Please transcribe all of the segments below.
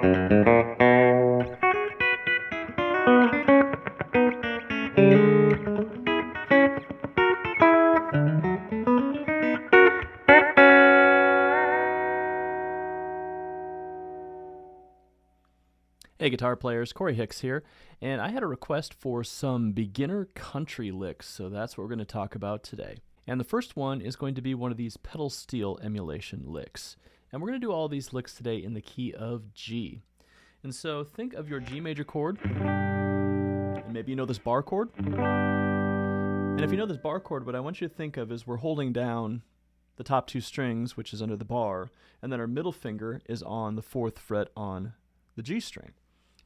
Hey guitar players, Corey Hicks here, and I had a request for some beginner country licks, so that's what we're going to talk about today. And the first one is going to be one of these pedal steel emulation licks. And we're going to do all these licks today in the key of G. And so think of your G major chord, and maybe you know this bar chord. And if you know this bar chord, what I want you to think of is we're holding down the top two strings, which is under the bar, and then our middle finger is on the 4th fret on the G string.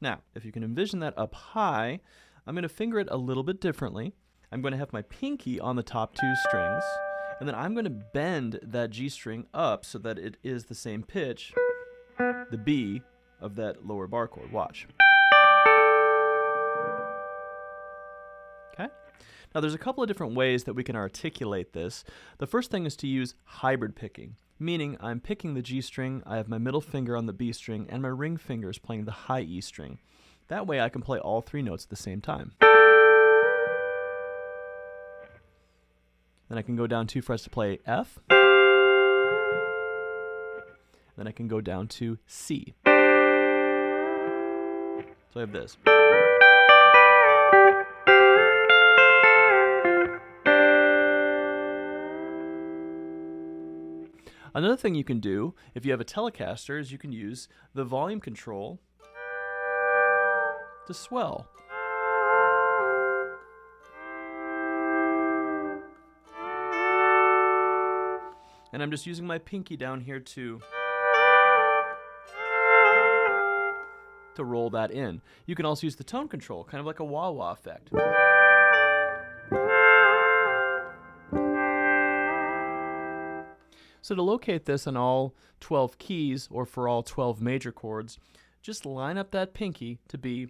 Now, if you can envision that up high, I'm going to finger it a little bit differently. I'm going to have my pinky on the top two strings, and then I'm going to bend that G string up so that it is the same pitch, the B, of that lower bar chord. Watch. Okay? Now, there's a couple of different ways that we can articulate this. The first thing is to use hybrid picking, meaning I'm picking the G string, I have my middle finger on the B string, and my ring finger is playing the high E string. That way I can play all 3 notes at the same time. Then I can go down 2 frets to play F. Then I can go down to C. So I have this. Another thing you can do, if you have a Telecaster, is you can use the volume control to swell. And I'm just using my pinky down here to roll that in. You can also use the tone control, kind of like a wah-wah effect. So to locate this on all 12 keys, or for all 12 major chords, just line up that pinky to be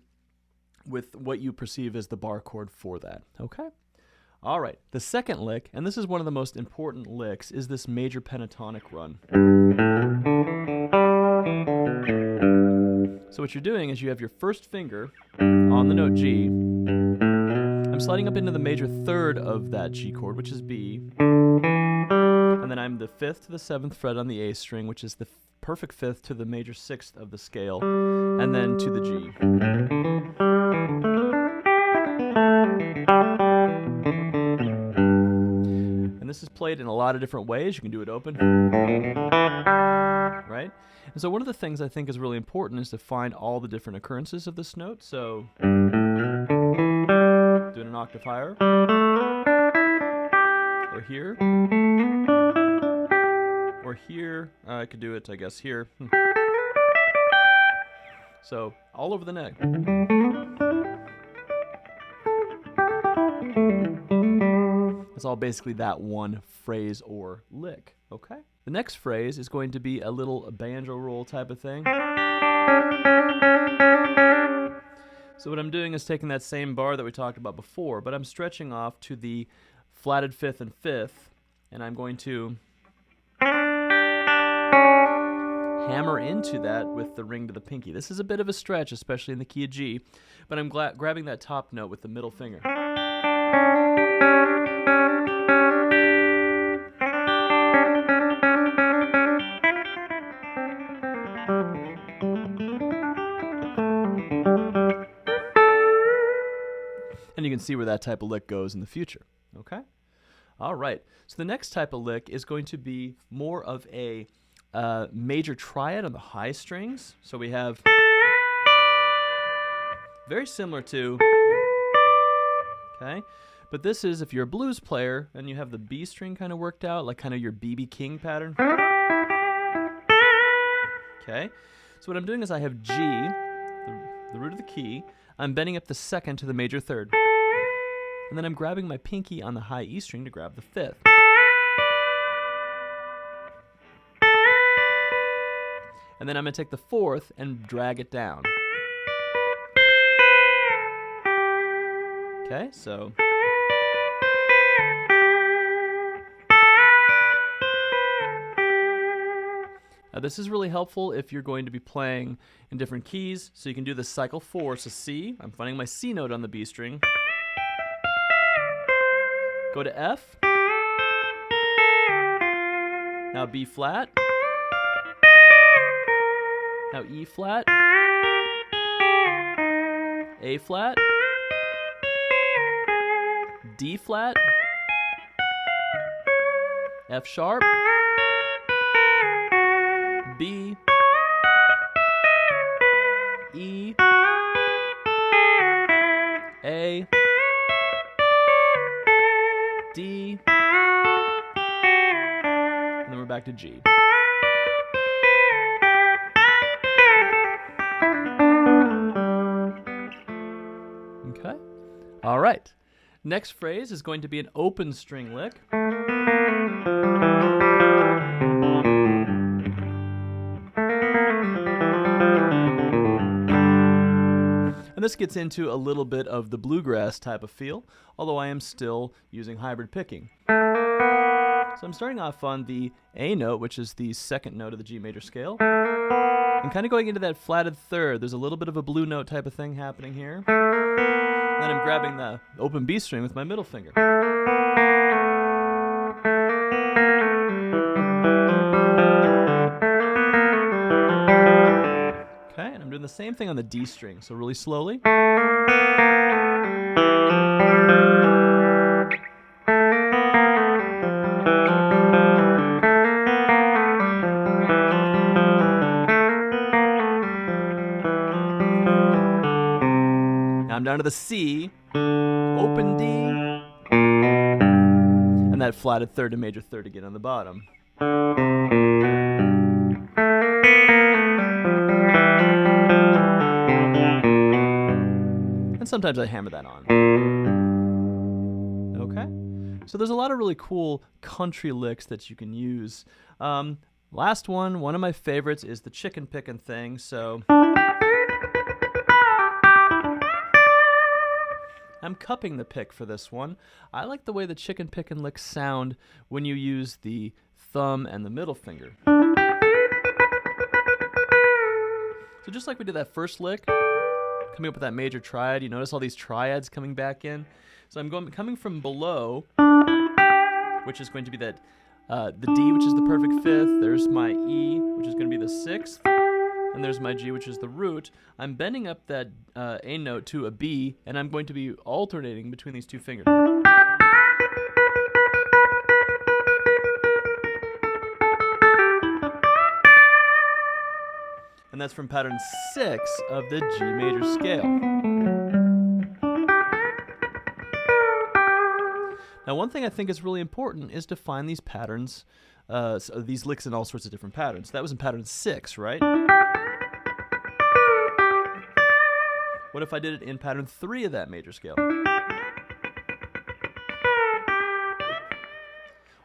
with what you perceive as the bar chord for that, okay? All right, the second lick, and this is one of the most important licks, is this major pentatonic run. So what you're doing is you have your first finger on the note G. I'm sliding up into the major 3rd of that G chord, which is B. And then I'm the 5th to the 7th fret on the A string, which is the perfect 5th to the major 6th of the scale, and then to the G. And this is played in a lot of different ways. You can do it open, right? And so one of the things I think is really important is to find all the different occurrences of this note. So doing an octave higher, or here, or here. I could do it, I guess, here. So all over the neck. It's all basically that one phrase or lick, okay? The next phrase is going to be a little banjo roll type of thing. So what I'm doing is taking that same bar that we talked about before, but I'm stretching off to the flatted 5th and 5th, and I'm going to hammer into that with the ring to the pinky. This is a bit of a stretch, especially in the key of G, but I'm grabbing that top note with the middle finger. And you can see where that type of lick goes in the future, okay? All right, so the next type of lick is going to be more of a major triad on the high strings. So we have very similar to, okay? But this is if you're a blues player and you have the B string kind of worked out, like kind of your B.B. King pattern. Okay, so what I'm doing is I have G, the root of the key. I'm bending up the 2nd to the major 3rd. And then I'm grabbing my pinky on the high E string to grab the 5th. And then I'm going to take the 4th and drag it down. Okay, so. This is really helpful if you're going to be playing in different keys, so you can do the cycle 4. So C, I'm finding my C note on the B string. Go to F. Now B flat. Now E flat. A flat. D flat. F sharp. B. E. A. D. And then we're back to G. Okay. All right. Next phrase is going to be an open string lick. And this gets into a little bit of the bluegrass type of feel, although I am still using hybrid picking. So I'm starting off on the A note, which is the second note of the G major scale, and kind of going into that flatted third. There's a little bit of a blue note type of thing happening here. And then I'm grabbing the open B string with my middle finger. Okay, and I'm doing the same thing on the D string, so really slowly. Now I'm down to the C, open D, and that flatted third to major third again on the bottom. And sometimes I hammer that on. Okay? So there's a lot of really cool country licks that you can use. Last one of my favorites is the chicken picking thing. So I'm cupping the pick for this one. I like the way the chicken picking licks sound when you use the thumb and the middle finger. So just like we did that first lick, coming up with that major triad, you notice all these triads coming back in. So I'm coming from below, which is going to be that the D, which is the perfect fifth. There's my E, which is going to be the sixth. And there's my G, which is the root. I'm bending up that A note to a B, and I'm going to be alternating between these two fingers. And that's from pattern 6 of the G major scale. Now, one thing I think is really important is to find these patterns, so these licks in all sorts of different patterns. That was in pattern 6, right? What if I did it in pattern 3 of that major scale?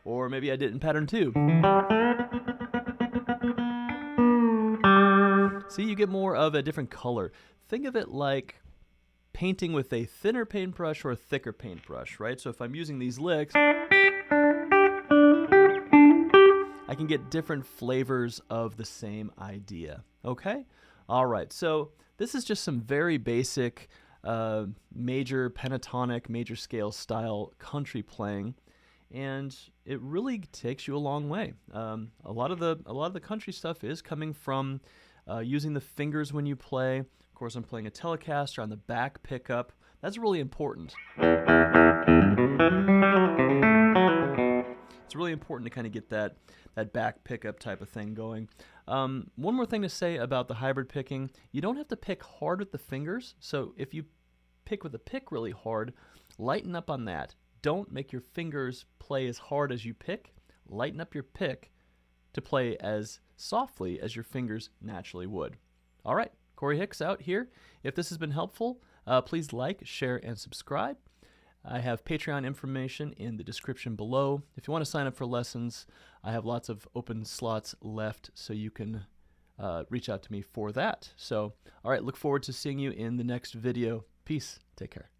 Or maybe I did it in pattern 2. See, you get more of a different color. Think of it like painting with a thinner paintbrush or a thicker paintbrush, right? So if I'm using these licks, I can get different flavors of the same idea, okay? All right, so this is just some very basic major pentatonic, major scale style country playing, and it really takes you a long way. A lot of the country stuff is coming from using the fingers when you play. Of course, I'm playing a Telecaster on the back pickup. That's really important. It's really important to kind of get that back pickup type of thing going. One more thing to say about the hybrid picking. You don't have to pick hard with the fingers. So if you pick with a pick really hard, lighten up on that. Don't make your fingers play as hard as you pick. Lighten up your pick to play as softly as your fingers naturally would. All right, Corey Hicks out here. If this has been helpful, please like, share, and subscribe. I have Patreon information in the description below. If you want to sign up for lessons, I have lots of open slots left, so you can reach out to me for that. So, all right, look forward to seeing you in the next video. Peace. Take care.